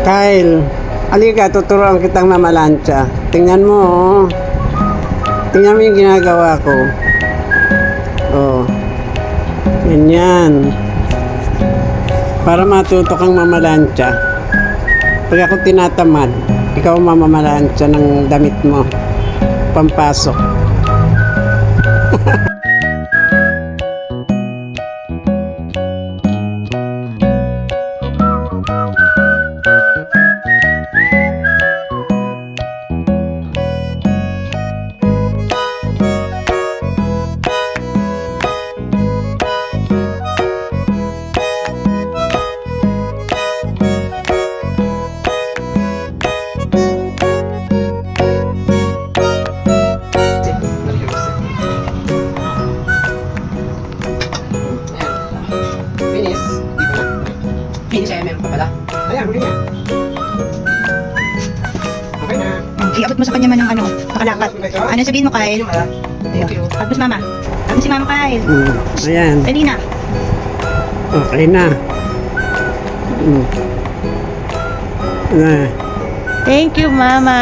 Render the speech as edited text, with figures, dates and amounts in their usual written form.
Kyle, halika, tuturuan kitang mamalansya. Tingnan mo, oh. Tingnan mo yung ginagawa ko. Oh. Ganyan. Para matuto kang mamalansya. Pag ako tinatamad, ikaw mamamalansya ng damit mo. Pampasok. Finish ay meron pa pala. Ayan, huli na. Okay na. Iabot mo sa kanya man ng ano, nakalapat. Ano sabihin mo, Kyle? Thank you. Tapos mama. Tapos si mama, Kyle. Ayan. Dali na. Okay na. Na. Thank you, mama.